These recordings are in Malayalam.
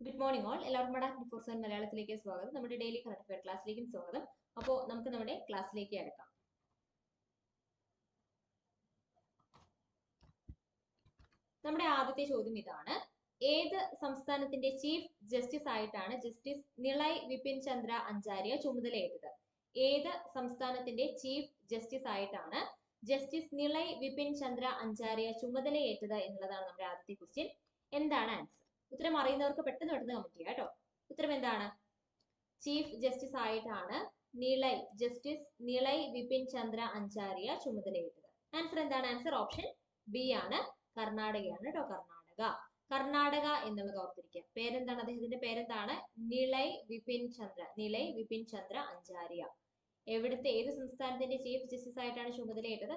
Good morning all. എല്ലാവർക്കും മടാ 24/7 മലയാളത്തിലേക്ക് സ്വാഗതം. നമ്മുടെ ഡെയിലി കറണ്ട് അഫയർ ക്ലാസ്സിലേക്കും സ്വാഗതം. അപ്പോൾ നമുക്ക് നമ്മുടെ ക്ലാസ്സിലേക്ക് അടുക്കാം. നമ്മുടെ ആദ്യത്തെ ചോദ്യം ഇതാണ്: ഏത് സംസ്ഥാനത്തിന്റെ ചീഫ് ജസ്റ്റിസ് ആയിട്ടാണ് ജസ്റ്റിസ് നിളയ് വിപിൻ ചന്ദ്ര അഞ്ചാര്യ ചുമതലയേറ്റത്? ഏത് സംസ്ഥാനത്തിന്റെ ചീഫ് ജസ്റ്റിസ് ആയിട്ടാണ് ജസ്റ്റിസ് നിളയ് വിപിൻ ചന്ദ്ര അഞ്ചാര്യ ചുമതലയേറ്റത് എന്നുള്ളതാണ് നമ്മുടെ ആദ്യത്തെ ക്വസ്റ്റ്യൻ. എന്താണ് ആൻസർ? ഉത്തരം അറിയുന്നവർക്ക് പെട്ടെന്ന് കമന്റ് ചെയ്യാം കേട്ടോ. ഉത്തരം എന്താണ്? ചീഫ് ജസ്റ്റിസ് ആയിട്ടാണ് ജസ്റ്റിസ് നിളയ് വിപിൻ ചന്ദ്ര അഞ്ചാര്യ ചുമതലയേറ്റത്. ആൻസർ എന്താണ്? ആൻസർ ഓപ്ഷൻ ബി ആണ്, കർണാടകയാണ് കേട്ടോ. കർണാടക എന്നുള്ളത് ഓർത്തിരിക്കുക. പേരെന്താണ്? അദ്ദേഹത്തിന്റെ പേരെന്താണ്? നിളയ് വിപിൻ ചന്ദ്ര അഞ്ചാര്യ. ഏത് സംസ്ഥാനത്തിന്റെ ചീഫ് ജസ്റ്റിസ് ആയിട്ടാണ് ചുമതലയേറ്റത്?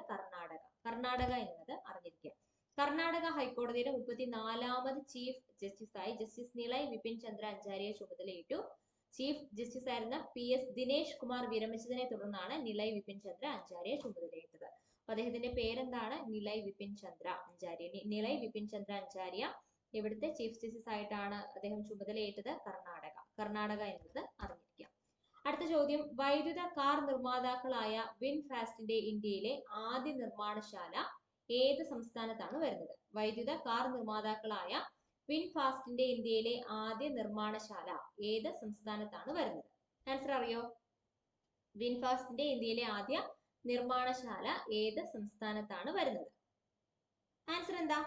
കർണാടക എന്നുള്ളത് അറിഞ്ഞിരിക്കുക. കർണാടക ഹൈക്കോടതിയുടെ 34ാമത് ചീഫ് ജസ്റ്റിസായി ജസ്റ്റിസ് നിളയ് വിപിൻ ചന്ദ്ര അഞ്ചാര്യ ചുമതലയേറ്റു. ചീഫ് ജസ്റ്റിസ് ആയിരുന്ന PS ദിനേശ് കുമാർ വിരമിച്ചതിനെ തുടർന്നാണ് നിളയ് വിപിൻ ചന്ദ്ര അഞ്ചാര്യ ചുമതലയേറ്റത്. അദ്ദേഹത്തിന്റെ പേരെന്താണ്? നിളയ് വിപിൻ ചന്ദ്ര അഞ്ചാര്യ. എവിടുത്തെ ചീഫ് ജസ്റ്റിസ് ആയിട്ടാണ് അദ്ദേഹം ചുമതലയേറ്റത്? കർണാടക എന്നുള്ളത് അറിഞ്ഞിരിക്കാം. അടുത്ത ചോദ്യം: വൈദ്യുത കാർ നിർമ്മാതാക്കളായ വിൻഫാസ്റ്റിന്റെ ഇന്ത്യയിലെ ആദ്യ നിർമ്മാണശാല ഏത് സംസ്ഥാനത്താണ് വരുന്നത്? വൈദ്യുത കാർ നിർമ്മാതാക്കളായ വിൻഫാസ്റ്റിന്റെ ഇന്ത്യയിലെ ആദ്യ നിർമ്മാണശാല ഏത് സംസ്ഥാനത്താണ് വരുന്നത്? ആൻസർ അറിയോ? വിൻഫാസ്റ്റിന്റെ ഇന്ത്യയിലെ ആദ്യ നിർമ്മാണശാല ഏത് സംസ്ഥാനത്താണ് വരുന്നത്? ആൻസർ എന്താ?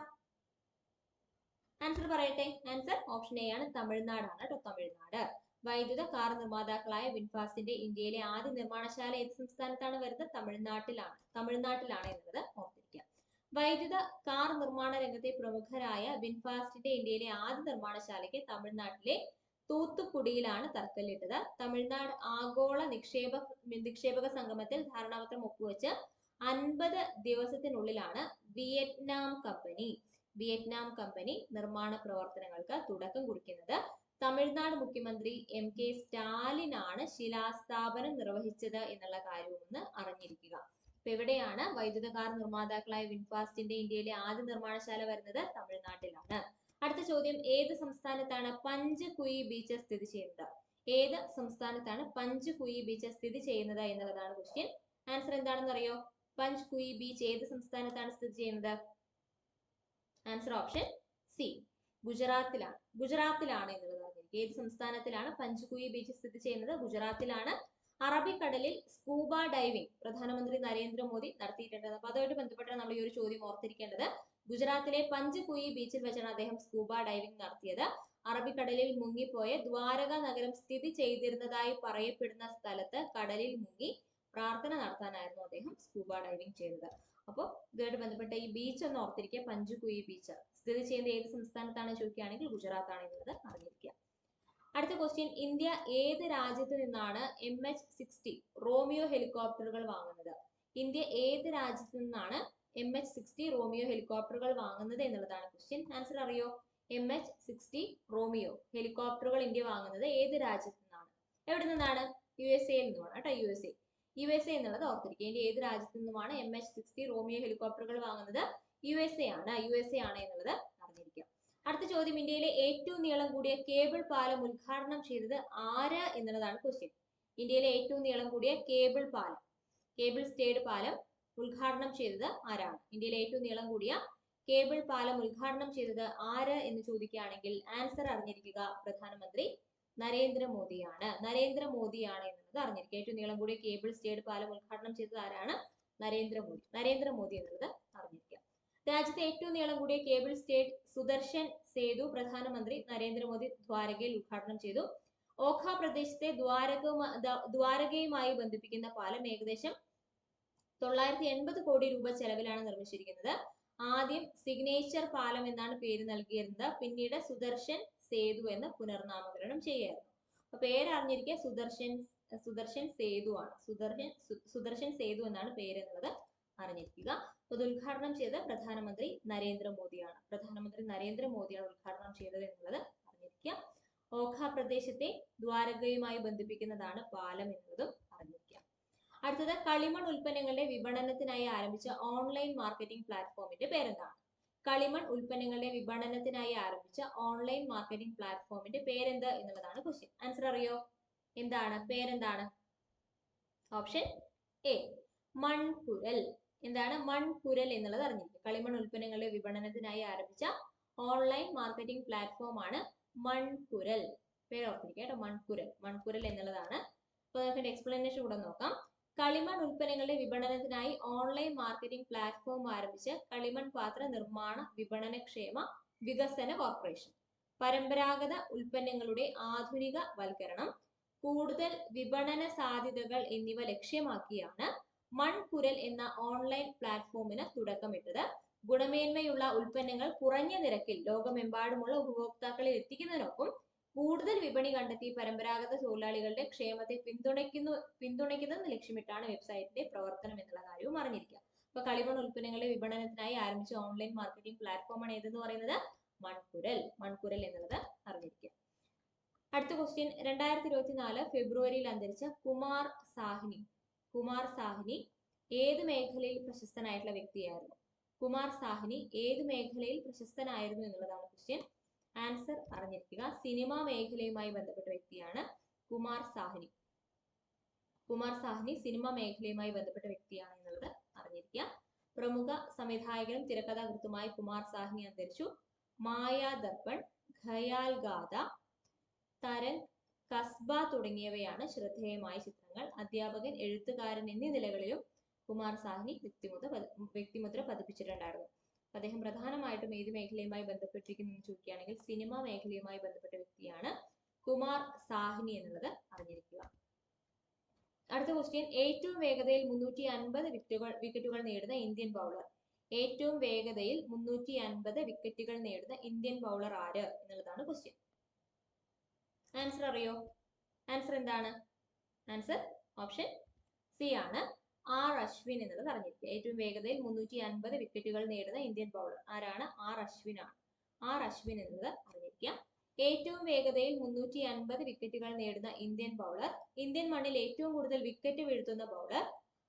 ആൻസർ പറയട്ടെ. ആൻസർ ഓപ്ഷൻ എ ആണ്, തമിഴ്നാടാണ് കേട്ടോ. തമിഴ്നാട്. വൈദ്യുത കാർ നിർമ്മാതാക്കളായ വിൻഫാസ്റ്റിന്റെ ഇന്ത്യയിലെ ആദ്യ നിർമ്മാണശാല ഏത് സംസ്ഥാനത്താണ് വരുന്നത്? തമിഴ്നാട്ടിലാണ് എന്നുള്ളത് ഓർത്തിരിക്കുക. വൈദ്യുത കാർ നിർമ്മാണ രംഗത്തെ പ്രമുഖരായ വിൻഫാസ്റ്റിന്റെ ഇന്ത്യയിലെ ആദ്യ നിർമ്മാണശാലയ്ക്ക് തമിഴ്നാട്ടിലെ തൂത്തുക്കുടിയിലാണ് തറക്കല്ലിട്ടത്. തമിഴ്നാട് ആഗോള നിക്ഷേപക സംഗമത്തിൽ ധാരണാപത്രം ഒപ്പുവെച്ച് 50 ദിവസത്തിനുള്ളിലാണ് വിയറ്റ്നാം കമ്പനി നിർമ്മാണ പ്രവർത്തനങ്ങൾക്ക് തുടക്കം കുറിക്കുന്നത്. തമിഴ്നാട് മുഖ്യമന്ത്രി MK സ്റ്റാലിനാണ് ശിലാസ്ഥാപനം നിർവഹിച്ചത് എന്നുള്ള കാര്യവും ഒന്ന് അറിഞ്ഞിരിക്കുക. അപ്പൊ എവിടെയാണ് വൈദ്യുത കാർ നിർമ്മാതാക്കളായ വിൻഫാസ്റ്റിന്റെ ഇന്ത്യയിലെ ആദ്യ നിർമ്മാണശാല വരുന്നത്? തമിഴ്നാട്ടിലാണ്. അടുത്ത ചോദ്യം: ഏത് സംസ്ഥാനത്താണ് പഞ്ച്കുയി ബീച്ച് സ്ഥിതി ചെയ്യുന്നത്? ഏത് സംസ്ഥാനത്താണ് പഞ്ച്കുയി ബീച്ച് സ്ഥിതി ചെയ്യുന്നത് എന്നുള്ളതാണ് ക്വസ്റ്റ്യൻ. ആൻസർ എന്താണെന്ന് അറിയോ? പഞ്ച്കുയി ബീച്ച് ഏത് സംസ്ഥാനത്താണ് സ്ഥിതി ചെയ്യുന്നത്? ആൻസർ ഓപ്ഷൻ സി, ഗുജറാത്തിലാണ് എന്നുള്ളത് അറിഞ്ഞിരിക്കുക. ഏത് സംസ്ഥാനത്തിലാണ് പഞ്ച്കുയി ബീച്ച് സ്ഥിതി ചെയ്യുന്നത്? ഗുജറാത്തിലാണ്. അറബിക്കടലിൽ സ്കൂബ ഡൈവിംഗ് പ്രധാനമന്ത്രി നരേന്ദ്രമോദി നടത്തിയിട്ടുണ്ട്. അപ്പൊ അതുമായിട്ട് ബന്ധപ്പെട്ടാണ് നമ്മൾ ഈ ഒരു ചോദ്യം ഓർത്തിരിക്കേണ്ടത്. ഗുജറാത്തിലെ പഞ്ച്കുയി ബീച്ചിൽ വെച്ചാണ് അദ്ദേഹം സ്കൂബ ഡൈവിംഗ് നടത്തിയത്. അറബിക്കടലിൽ മുങ്ങിപ്പോയ ദ്വാരക നഗരം സ്ഥിതി ചെയ്തിരുന്നതായി പറയപ്പെടുന്ന സ്ഥലത്ത് കടലിൽ മുങ്ങി പ്രാർത്ഥന നടത്താനായിരുന്നു അദ്ദേഹം സ്കൂബ ഡൈവിംഗ് ചെയ്തത്. അപ്പോൾ ഇതുമായിട്ട് ബന്ധപ്പെട്ട ഈ ബീച്ച് ഒന്ന് ഓർത്തിരിക്കുക. പഞ്ച്കുയി ബീച്ച് സ്ഥിതി ചെയ്യുന്നത് ഏത് സംസ്ഥാനത്താണ് ചോദിക്കുകയാണെങ്കിൽ ഗുജറാത്താണ് എന്നുള്ളത് അറിഞ്ഞിരിക്കുക. അടുത്ത ക്വസ്റ്റ്യൻ: ഇന്ത്യ ഏത് രാജ്യത്ത് നിന്നാണ് MH-60 റോമിയോ ഹെലികോപ്റ്ററുകൾ വാങ്ങുന്നത്? ഇന്ത്യ ഏത് രാജ്യത്ത് നിന്നാണ് MH-60 റോമിയോ ഹെലികോപ്റ്ററുകൾ വാങ്ങുന്നത് എന്നുള്ളതാണ് ക്വസ്റ്റ്യൻ. ആൻസർ അറിയോ? MH-60 റോമിയോ ഹെലികോപ്റ്ററുകൾ ഇന്ത്യ വാങ്ങുന്നത് ഏത് രാജ്യത്ത് നിന്നാണ്? എവിടെ നിന്നാണ്? USA നിന്നുമാണ് കേട്ടോ. USA എന്നുള്ളത് ഓർത്തിരിക്കുക. ഇന്ത്യ ഏത് രാജ്യത്ത് നിന്നുമാണ് MH-60 റോമിയോ ഹെലികോപ്റ്ററുകൾ വാങ്ങുന്നത്? USA ആണ് എന്നുള്ളത് അറിഞ്ഞിരിക്കുക. അടുത്ത ചോദ്യം: ഇന്ത്യയിലെ ഏറ്റവും നീളം കൂടിയ കേബിൾ പാലം ഉദ്ഘാടനം ചെയ്തത് ആര് എന്നുള്ളതാണ് ക്വസ്റ്റ്യൻ. ഇന്ത്യയിലെ ഏറ്റവും നീളം കൂടിയ കേബിൾ സ്റ്റേഡ് പാലം ഉദ്ഘാടനം ചെയ്തത് ആരാണ്? ഇന്ത്യയിലെ ഏറ്റവും നീളം കൂടിയ കേബിൾ പാലം ഉദ്ഘാടനം ചെയ്തത് ആര് എന്ന് ചോദിക്കുകയാണെങ്കിൽ ആൻസർ അറിഞ്ഞിരിക്കുക. പ്രധാനമന്ത്രി നരേന്ദ്രമോദിയാണ് എന്നുള്ളത് അറിഞ്ഞിരിക്കുക. ഏറ്റവും നീളം കൂടിയ കേബിൾ സ്റ്റേഡ് പാലം ഉദ്ഘാടനം ചെയ്തത് ആരാണ്? നരേന്ദ്രമോദി എന്നുള്ളത് അറിഞ്ഞിരിക്കുക. രാജ്യത്തെ ഏറ്റവും നീളം കൂടിയ കേബിൾ സ്റ്റേഡ് സുദർശൻ സേതു പ്രധാനമന്ത്രി നരേന്ദ്രമോദി ദ്വാരകയിൽ ഉദ്ഘാടനം ചെയ്തു. ഓഖ പ്രദേശത്തെ ദ്വാരകയുമായി ബന്ധിപ്പിക്കുന്ന പാലം ഏകദേശം 980 കോടി രൂപ ചെലവിലാണ് നിർമ്മിച്ചിരിക്കുന്നത്. ആദ്യം സിഗ്നേച്ചർ പാലം എന്നാണ് പേര് നൽകിയിരുന്നത്. പിന്നീട് സുദർശൻ സേതു എന്ന് പുനർനാമകരണം ചെയ്യായിരുന്നു. അപ്പൊ പേരറിഞ്ഞിരിക്കുക. സുദർശൻ സേതു എന്നാണ് പേര് എന്നുള്ളത് അറിഞ്ഞിരിക്കുക. അത് ഉദ്ഘാടനം ചെയ്തത് പ്രധാനമന്ത്രി നരേന്ദ്രമോദിയാണ് ഉദ്ഘാടനം ചെയ്തത് എന്നുള്ളത് അറിഞ്ഞിരിക്കുക. ഓഖ പ്രദേശത്തെ ദ്വാരകയുമായി ബന്ധിപ്പിക്കുന്നതാണ് പാലം എന്നുള്ളതും അറിഞ്ഞിരിക്കുക. അടുത്തത്: കളിമൺ ഉൽപ്പന്നങ്ങളുടെ വിപണനത്തിനായി ആരംഭിച്ച ഓൺലൈൻ മാർക്കറ്റിംഗ് പ്ലാറ്റ്ഫോമിന്റെ പേരെന്താണ്? കളിമൺ ഉൽപ്പന്നങ്ങളുടെ വിപണനത്തിനായി ആരംഭിച്ച ഓൺലൈൻ മാർക്കറ്റിംഗ് പ്ലാറ്റ്ഫോമിന്റെ പേരെന്ത് എന്നുള്ളതാണ് ക്വസ്റ്റ്യൻ. ആൻസർ അറിയോ? എന്താണ് പേരെന്താണ്? ഓപ്ഷൻ എ മൺകുരൽ. എന്താണ് മൺകുരൽ എന്നുള്ളത് അറിഞ്ഞിരിക്കും. കളിമൺ ഉൽപ്പന്നങ്ങളുടെ വിപണനത്തിനായി ആരംഭിച്ച ഓൺലൈൻ മാർക്കറ്റിംഗ് പ്ലാറ്റ്ഫോം ആണ് മൺകുരൽ. പേര് ഓർത്തിരിക്കുക കേട്ടോ, മൺകുരൽ. മൺകുരൽ എന്നുള്ളതാണ്. അപ്പൊ നമുക്ക് എക്സ്പ്ലനേഷൻ കൂടെ നോക്കാം. കളിമൺ ഉൽപ്പന്നങ്ങളുടെ വിപണനത്തിനായി ഓൺലൈൻ മാർക്കറ്റിംഗ് പ്ലാറ്റ്ഫോം ആരംഭിച്ച് കളിമൺ പാത്ര നിർമ്മാണ വിപണനക്ഷേമ വികസന കോർപ്പറേഷൻ. പരമ്പരാഗത ഉൽപ്പന്നങ്ങളുടെ ആധുനിക വൽക്കരണം, കൂടുതൽ വിപണന സാധ്യതകൾ എന്നിവ ലക്ഷ്യമാക്കിയാണ് മൺകുരൽ എന്ന ഓൺലൈൻ പ്ലാറ്റ്ഫോമിന് തുടക്കമിട്ടത്. ഗുണമേന്മയുള്ള ഉൽപ്പന്നങ്ങൾ കുറഞ്ഞ നിരക്കിൽ ലോകമെമ്പാടുമുള്ള ഉപഭോക്താക്കളിൽ എത്തിക്കുന്നതിനൊപ്പം കൂടുതൽ വിപണി കണ്ടെത്തി പരമ്പരാഗത തൊഴിലാളികളുടെ ക്ഷേമത്തെ പിന്തുണയ്ക്കുന്നത് ലക്ഷ്യമിട്ടാണ് വെബ്സൈറ്റിന്റെ പ്രവർത്തനം എന്നുള്ള കാര്യവും അറിഞ്ഞിരിക്കുക. അപ്പൊ കളിമൺ ഉൽപ്പന്നങ്ങളുടെ വിപണനത്തിനായി ആരംഭിച്ച ഓൺലൈൻ മാർക്കറ്റിംഗ് പ്ലാറ്റ്ഫോമാണ് ഏതെന്ന് പറയുന്നത് മൺകുരൽ. മൺകുരൽ എന്നുള്ളത് അറിഞ്ഞിരിക്കുക. അടുത്ത ക്വസ്റ്റ്യൻ, 2024 ഫെബ്രുവരിയിൽ അന്തരിച്ച കുമാർ സാഹ്നി. കുമാർ സാഹ്നി ഏത് മേഖലയിൽ പ്രശസ്തനായിട്ടുള്ള വ്യക്തിയായിരുന്നു? കുമാർ സാഹ്നി ഏത് മേഖലയിൽ പ്രശസ്തനായിരുന്നു എന്നുള്ളതാണ് ക്വസ്റ്റ്യൻ. ആൻസർ അറിഞ്ഞിരിക്കുക. സിനിമാ മേഖലയുമായി ബന്ധപ്പെട്ട വ്യക്തിയാണ് കുമാർ സാഹ്നി. കുമാർ സാഹ്നി സിനിമാ മേഖലയുമായി ബന്ധപ്പെട്ട വ്യക്തിയാണ് എന്നുള്ളത് അറിഞ്ഞിരിക്കുക. പ്രമുഖ സംവിധായകനും തിരക്കഥാകൃത്തുമായി കുമാർ സാഹ്നി അന്തരിച്ചു. മായാ ദർപ്പൺ, ഖയാൽ ഗാഥ, തരംഗ്, കസ്ബ തുടങ്ങിയവയാണ് ശ്രദ്ധേയമായ ചിത്രങ്ങൾ. അധ്യാപകൻ, എഴുത്തുകാരൻ എന്നീ നിലകളിലും കുമാർ സാഹ്നി വ്യക്തിമുദ്ര പതിപ്പിച്ചിട്ടുണ്ടായിരുന്നു. അദ്ദേഹം പ്രധാനമായിട്ടും ഏത് മേഖലയുമായി ബന്ധപ്പെട്ടിരിക്കുന്നു എന്ന് ചോദിക്കുകയാണെങ്കിൽ സിനിമാ മേഖലയുമായി ബന്ധപ്പെട്ട വ്യക്തിയാണ് കുമാർ സാഹ്നി എന്നുള്ളത് അറിഞ്ഞിരിക്കുക. അടുത്ത ക്വസ്റ്റ്യൻ, ഏറ്റവും വേഗതയിൽ 350 വിക്കറ്റുകൾ നേടുന്ന ഇന്ത്യൻ ബൗളർ. ഏറ്റവും വേഗതയിൽ 350 വിക്കറ്റുകൾ നേടുന്ന ഇന്ത്യൻ ബൗളർ ആര് എന്നുള്ളതാണ് ക്വസ്റ്റ്യൻ. ആൻസർ അറിയോ? ആൻസർ എന്താണ്? ആൻസർ ഓപ്ഷൻ സി ആണ്, ആർ അശ്വിൻ എന്നുള്ളത് അറിഞ്ഞിരിക്കുക. ഏറ്റവും വേഗതയിൽ 350 വിക്കറ്റുകൾ നേടുന്ന ഇന്ത്യൻ ബൗളർ ആരാണ്? ആർ അശ്വിൻ ആണ്. ആർ അശ്വിൻ എന്നുള്ളത് അറിഞ്ഞിരിക്കുക. ഏറ്റവും വേഗതയിൽ 350 വിക്കറ്റുകൾ നേടുന്ന ഇന്ത്യൻ ബൗളർ. ഇന്ത്യൻ മണ്ണിൽ ഏറ്റവും കൂടുതൽ വിക്കറ്റ് വീഴ്ത്തുന്ന ബൗളർ.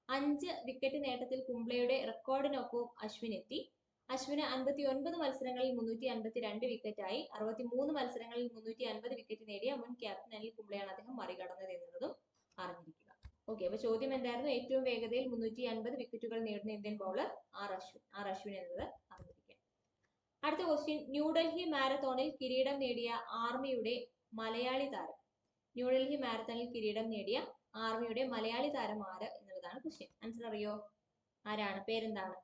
5 വിക്കറ്റ് നേട്ടത്തിൽ കുംബ്ലെയുടെ റെക്കോർഡിനൊപ്പം അശ്വിൻ എത്തി. അശ്വിന് 59 മത്സരങ്ങളിൽ 352 വിക്കറ്റായി. 63 മത്സരങ്ങളിൽ 350 വിക്കറ്റ് നേടിയ മുൻ ക്യാപ്റ്റൻ അനിൽ കുംബ്ലെയാണ് അദ്ദേഹം മറികടന്നത് എന്നുള്ളതും അറിഞ്ഞിരിക്കുക. ഓക്കെ, അപ്പൊ ചോദ്യം എന്തായിരുന്നു? ഏറ്റവും വേഗതയിൽ 350 വിക്കറ്റുകൾ നേടുന്ന Indian bowler R Ashwin. R Ashwin എന്നത് അറിഞ്ഞിരിക്കുക. അടുത്ത ക്വസ്റ്റ്യൻ, ന്യൂഡൽഹി മാരത്തോണിൽ കിരീടം നേടിയ ആർമിയുടെ മലയാളി താരം. ന്യൂഡൽഹി മാരത്തോണിൽ കിരീടം നേടിയ ആർമിയുടെ മലയാളി താരം ആര് എന്നുള്ളതാണ് ക്വസ്റ്റ്യൻ. ആൻസർ അറിയോ? ആരാണ്? പേരെന്താണ്?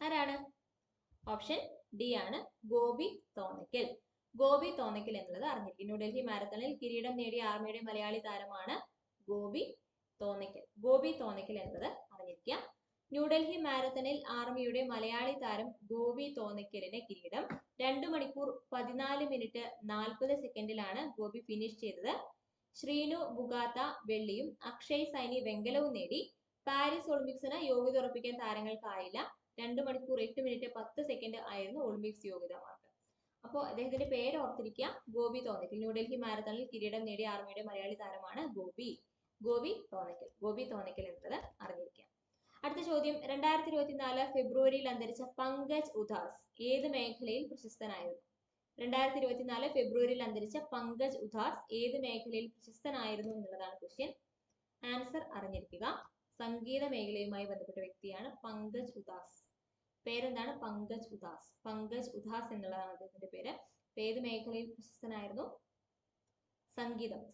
ആരാണ്? ഓപ്ഷൻ ഡി ആണ്, ഗോപി തോന്നയ്ക്കൽ. ഗോപി തോന്നയ്ക്കൽ എന്നുള്ളത് അറിഞ്ഞിരിക്കും. ന്യൂഡൽഹി മാരത്തണിൽ കിരീടം നേടിയ ആർമിയുടെ മലയാളി താരമാണ് ഗോപി തോന്നയ്ക്കൽ. ഗോപി തോന്നയ്ക്കൽ എന്നത് അറിഞ്ഞിരിക്കുക. ന്യൂഡൽഹി മാരത്തണിൽ ആർമിയുടെ മലയാളി താരം ഗോപി തോന്നയ്ക്കലിന് കിരീടം 2 മണിക്കൂർ 14 മിനിറ്റ് 40 സെക്കൻഡിലാണ് ഗോപി ഫിനിഷ് ചെയ്തത്. ശ്രീനു ബുഗാത്ത വെള്ളിയും അക്ഷയ് സൈനി വെങ്കലവും നേടി. പാരീസ് ഒളിമ്പിക്സിന് യോഗ്യത ഉറപ്പിക്കാൻ താരങ്ങൾക്കായില്ല. 2 മണിക്കൂർ 8 മിനിറ്റ് 10 സെക്കൻഡ് ആയിരുന്നു ഒളിമ്പിക്സ് യോഗ്യതാ മാർക്ക്. അപ്പോൾ അദ്ദേഹത്തിന്റെ പേര് ഓർത്തിരിക്കുക, ഗോപി തോന്നയ്ക്കൽ. ന്യൂഡൽഹി മാരത്തണിൽ കിരീടം നേടിയ ആർമിയുടെ മലയാളി താരമാണ് ഗോപി തോന്നയ്ക്കൽ. ഗോപി തോന്നയ്ക്കൽ എന്നത് അറിഞ്ഞിരിക്കുക. അടുത്ത ചോദ്യം, 2024 ഫെബ്രുവരിയിൽ അന്തരിച്ച പങ്കജ് ഉധാസ് ഏത് മേഖലയിൽ പ്രശസ്തനായിരുന്നു? 2024 ഫെബ്രുവരിയിൽ അന്തരിച്ച പങ്കജ് ഉധാസ് ഏത് മേഖലയിൽ പ്രശസ്തനായിരുന്നു എന്നുള്ളതാണ് ക്വസ്റ്റ്യൻ. ആൻസർ അറിഞ്ഞിരിക്കുക. സംഗീത മേഖലയുമായി ബന്ധപ്പെട്ട വ്യക്തിയാണ് പങ്കജ് ഉധാസ്. പേരെന്താണ്? പങ്കജ് ഉധാസ്. പങ്കജ് ഉധാസ് എന്നുള്ളതാണ് അദ്ദേഹത്തിന്റെ പേര്. ഏത് മേഖലയിൽ പ്രശസ്തനായിരുന്നു?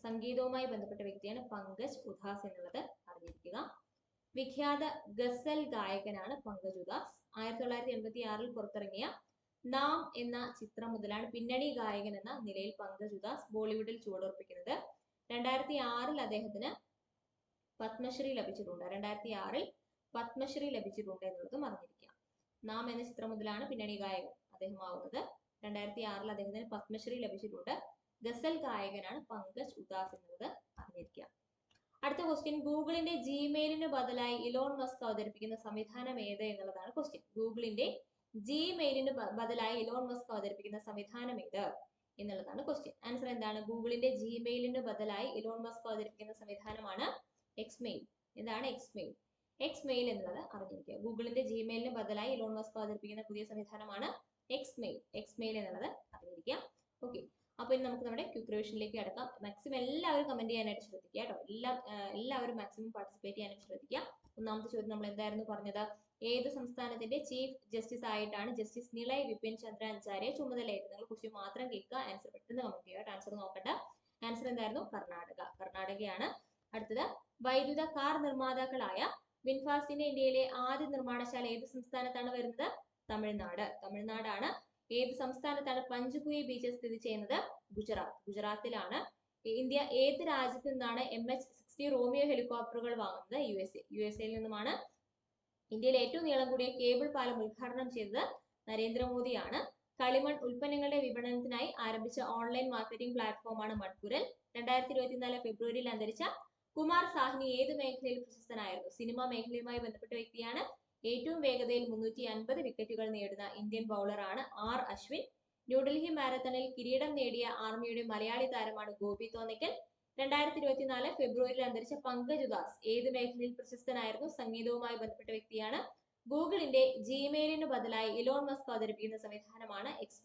സംഗീതവുമായി ബന്ധപ്പെട്ട വ്യക്തിയാണ് പങ്കജ് ഉധാസ് എന്നുള്ളത് അറിഞ്ഞിരിക്കുക. വിഖ്യാത ഗസൽ ഗായകനാണ് പങ്കജ് ഉധാസ്. 1986 പുറത്തിറങ്ങിയ നാം എന്ന ചിത്രം മുതലാണ് പിന്നണി ഗായകൻ എന്ന നിലയിൽ പങ്കജ് ഉധാസ് ബോളിവുഡിൽ ചുവടുറപ്പിക്കുന്നത്. 2006 അദ്ദേഹത്തിന് പത്മശ്രീ ലഭിച്ചിട്ടുണ്ട്. 2006 പത്മശ്രീ ലഭിച്ചിട്ടുണ്ട് എന്നുള്ളതും അറിഞ്ഞിരിക്കാം. നാം എന്ന ചിത്രം മുതലാണ് പിന്നണി ഗായകൻ അദ്ദേഹം ആവുന്നത്. 2006 അദ്ദേഹത്തിന് പത്മശ്രീ ലഭിച്ചിട്ടുണ്ട്. ഗസൽ ഗായകനാണ് പങ്കജ് ഉധാസ് എന്നുള്ളത് അറിഞ്ഞിരിക്കുക. അടുത്ത ക്വസ്റ്റ്യൻ, ഗൂഗിളിന്റെ ജിമെയിലിന് ബദലായി ഇലോൺ മസ്ക് അവതരിപ്പിക്കുന്ന സംവിധാനം ഏത് എന്നുള്ളതാണ് ക്വസ്റ്റ്യൻ. ഗൂഗിളിന്റെ ജിമെയിലിന് ബദലായി ഇലോൺ മസ്ക് അവതരിപ്പിക്കുന്ന സംവിധാനം ഏത് എന്നുള്ളതാണ് ക്വസ്റ്റ്യൻ. ആൻസർ എന്താണ്? ഗൂഗിളിന്റെ ജിമെയിലിന് ബദലായി ഇലോൺ മസ്ക് അവതരിപ്പിക്കുന്ന സംവിധാനമാണ് എക്സ്മെയിൽ. എന്താണ് എക്സ്മെയിൽ? എക്സ് മെയിൽ എന്നുള്ളത് അറിഞ്ഞിരിക്കുക. ഗൂഗിളിന്റെ ജിമെയിലിന് ബദലായി ഇലോൺ മസ്ക് അവതരിപ്പിക്കുന്ന പുതിയ സംവിധാനമാണ് എക്സ് മെയിൽ എന്നുള്ളത് അറിഞ്ഞിരിക്കുക. ഓക്കെ, അപ്പൊ ഇനി നമുക്ക് നമ്മുടെ ക്വിക്ക് റിവിഷനിലേക്ക് കിടക്കാം. മാക്സിമം എല്ലാവരും കമന്റ് ചെയ്യാനായിട്ട് ശ്രദ്ധിക്കുക കേട്ടോ. എല്ലാവരും മാക്സിമം പാർട്ടിസിപ്പേറ്റ് ചെയ്യാനായിട്ട് ശ്രദ്ധിക്കുക. ഒന്നാമത്തെ ചോദ്യം നമ്മൾ എന്തായിരുന്നു പറഞ്ഞത്? ഏത് സംസ്ഥാനത്തിന്റെ ചീഫ് ജസ്റ്റിസ് ആയിട്ടാണ് ജസ്റ്റിസ് നിളയ് വിപിൻ ചന്ദ്ര അൻസാരിയെ ചുമതലയേറ്റത്? നിങ്ങൾ ക്വസ്റ്റ്യൻ മാത്രം കേൾക്കുക, ആൻസർ പെട്ടെന്ന് കമന്റ് ചെയ്യുക. ആൻസർ നോക്കണ്ട. ആൻസർ എന്തായിരുന്നു? കർണാടകയാണ്. അടുത്തത്, വൈദ്യുത കാർ നിർമ്മാതാക്കളായ വിൻഫാസ്റ്റിന്റെ ഇന്ത്യയിലെ ആദ്യ നിർമ്മാണശാല ഏത് സംസ്ഥാനത്താണ് വരുന്നത്? തമിഴ്നാടാണ്. ഏത് സംസ്ഥാനത്താണ് പഞ്ച്കുയി ബീച്ച് സ്ഥിതി ചെയ്യുന്നത്? ഗുജറാത്തിലാണ്. ഇന്ത്യ ഏത് രാജ്യത്തു നിന്നാണ് MH-60 റോമിയോ ഹെലികോപ്റ്ററുകൾ വാങ്ങുന്നത്? യുഎസ്എയിൽ നിന്നുമാണ്. ഇന്ത്യയിലെ ഏറ്റവും നീളം കൂടിയ കേബിൾ പാലം ഉദ്ഘാടനം ചെയ്തത് നരേന്ദ്രമോദിയാണ്. കളിമൺ ഉൽപ്പന്നങ്ങളുടെ വിപണനത്തിനായി ആരംഭിച്ച ഓൺലൈൻ മാർക്കറ്റിംഗ് പ്ലാറ്റ്ഫോമാണ് മൺകുരൽ. 2024 ഫെബ്രുവരിയിൽ അന്തരിച്ച കുമാർ സാഹ്നി ഏത് മേഖലയിൽ പ്രശസ്തനായിരുന്നു? സിനിമാ മേഖലയുമായി ബന്ധപ്പെട്ട വ്യക്തിയാണ്. ഏറ്റവും വേഗതയിൽ 350 വിക്കറ്റുകൾ നേടുന്ന ഇന്ത്യൻ ബൗളറാണ് ആർ അശ്വിൻ. ന്യൂഡൽഹി മാരത്തണിൽ കിരീടം നേടിയ ആർമിയുടെ മലയാളി താരമാണ് ഗോപി തോന്നിക്കൽ. 2024 ഫെബ്രുവരിയിൽ അന്തരിച്ച പങ്കജ് ഉദാസ് ഏത് മേഖലയിൽ പ്രശസ്തനായിരുന്നു? സംഗീതവുമായി ബന്ധപ്പെട്ട വ്യക്തിയാണ്. ഗൂഗിളിന്റെ ജിമെയിലിന് ബദലായി ഇലോൺ മസ്ക് അവതരിപ്പിക്കുന്ന സംവിധാനമാണ് എക്സ്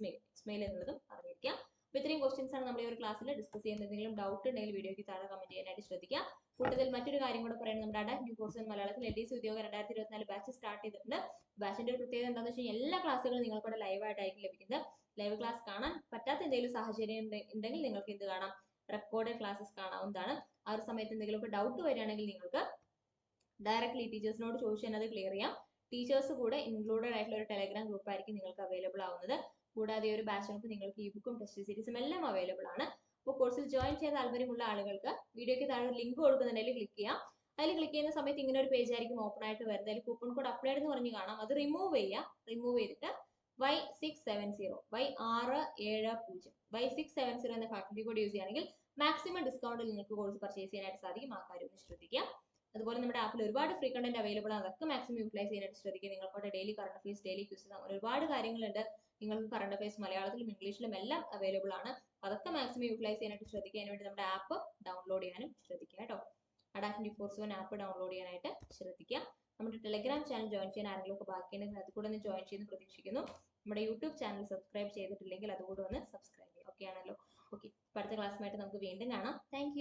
മെയിൽ എന്നുള്ളതും അറിഞ്ഞിരിക്കുക. അപ്പൊ ഇത്രയും ക്വസ്റ്റ്യൻസ് ആണ് നമ്മൾ ഈ ഒരു ക്ലാസ്സിൽ ഡിസ്കസ് ചെയ്യുന്നത്. എന്തെങ്കിലും ഡൗട്ട് ഉണ്ടെങ്കിൽ വീഡിയോയ്ക്ക് താഴെ കമന്റ് ചെയ്യാനായിട്ട് ശ്രദ്ധിക്കുക. കൂട്ടത്തിൽ മറ്റൊരു കാര്യം കൂടെ പറയുന്നത്, നമ്മുടെ അഡാ ന്യൂ കോഴ്സ് മലയാളത്തിൽ LDC ഉദ്യോഗം 2024 ബാച്ച് സ്റ്റാർട്ട് ചെയ്തിട്ടുണ്ട്. ബാച്ചിന്റെ ഒരു പ്രത്യേകത എന്താണെന്ന് വെച്ചാൽ എല്ലാ ക്ലാസ്സുകളും നിങ്ങൾക്കൂടെ ലൈവ് ആയിട്ടായിരിക്കും ലഭിക്കുന്നത്. ലൈവ് ക്ലാസ് കാണാൻ പറ്റാത്ത എന്തെങ്കിലും സാഹചര്യം ഉണ്ടെങ്കിൽ നിങ്ങൾക്ക് എന്ത് കാണാം? റെക്കോർഡഡ് ക്ലാസ്സസ് കാണാവുന്നതാണ്. ആ ഒരു സമയത്ത് എന്തെങ്കിലുമൊക്കെ ഡൗട്ട് വരികയാണെങ്കിൽ നിങ്ങൾക്ക് ഡയറക്ട്ലി ടീച്ചേഴ്സിനോട് ചോദിച്ചു തന്നെ അത് ക്ലിയർ ചെയ്യാം. ടീച്ചേഴ്സ് കൂടെ ഇൻക്ലൂഡഡ് ആയിട്ടുള്ള ഒരു ടെലഗ്രാം ഗ്രൂപ്പ് ആയിരിക്കും നിങ്ങൾക്ക് അവൈലബിൾ ആവുന്നത്. കൂടാതെ ഒരു ബാച്ചിനൊപ്പം നിങ്ങൾക്ക് ഇബുക്കും ടെസ്റ്റ് സീരീസും എല്ലാം അവൈലബിൾ ആണ്. അപ്പോൾ കോഴ്സിൽ ജോയിൻ ചെയ്യാൻ താല്പര്യമുള്ള ആളുകൾക്ക് വീഡിയോയ്ക്ക് താഴെ ലിങ്ക് കൊടുക്കുന്നുണ്ടെങ്കിൽ ക്ലിക്ക് ചെയ്യാം. അതിൽ ക്ലിക്ക് ചെയ്യുന്ന സമയത്ത് ഇങ്ങനെ ഒരു പേജ് ആയിരിക്കും ഓപ്പൺ ആയിട്ട് വരുന്നത്. അതിൽ കൂപ്പൺ കോഡ് അപ്ലൈഡ് എന്ന് പറഞ്ഞ് കാണാം. അത് റിമൂവ് ചെയ്തിട്ട് Y670 Y670 എന്ന ഫാക്കൽറ്റി കോഡ് യൂസ് ചെയ്യുകയാണെങ്കിൽ മാക്സിമം ഡിസ്കൗണ്ടിൽ നിങ്ങൾക്ക് കോഴ്സ് പർച്ചേസ് ചെയ്യാനായിട്ട് സാധിക്കും. ആ കാര്യം ഒന്ന് ശ്രദ്ധിക്കുക. അതുപോലെ നമ്മുടെ ആപ്പിൽ ഒരുപാട് ഫ്രീ കണ്ടന്റ് അവൈലബിൾ ആണ്. അതൊക്കെ മാക്സിമം യൂട്ടിലൈസ് ചെയ്യാനായിട്ട് ശ്രദ്ധിക്കുക. നിങ്ങൾക്കവിടെ daily current affairs, daily quiz, അങ്ങനെ ഒരുപാട് കാര്യങ്ങളുണ്ട്. നിങ്ങൾക്ക് കറണ്ട് അഫയേഴ്സ് മലയാളത്തിലും ഇംഗ്ലീഷിലും എല്ലാം അവൈലബിൾ ആണ്. അതൊക്കെ മാക്സിമം യൂട്ടിലൈസ് ചെയ്യാനായിട്ട് ശ്രദ്ധിക്കുക. അതിന് വേണ്ടി നമ്മുടെ ആപ്പ് ഡൗൺലോഡ് ചെയ്യാനും ശ്രദ്ധിക്കുക കേട്ടോ. അഡാ 24/7 ആപ്പ് ഡൗൺലോഡ് ചെയ്യാനായിട്ട് ശ്രദ്ധിക്കുക. നമ്മുടെ ടെലഗ്രാം ചാനൽ ജോയിൻ ചെയ്യാൻ ആരെങ്കിലും ഒക്കെ ബാക്കിയുണ്ടെങ്കിൽ അത് കൂടെ ഒന്ന് ജോയിൻ ചെയ്യുന്നു പ്രതീക്ഷിക്കുന്നു. നമ്മുടെ യൂട്യൂബ് ചാനൽ സബ്സ്ക്രൈബ് ചെയ്തിട്ടില്ലെങ്കിൽ അതുകൂടെ ഒന്ന് സബ്സ്ക്രൈബ് ചെയ്യുക. ഓക്കെ ആണല്ലോ? ഓക്കെ, അടുത്ത ക്ലാസ്സുമായിട്ട് നമുക്ക് വീണ്ടും കാണാം. താങ്ക്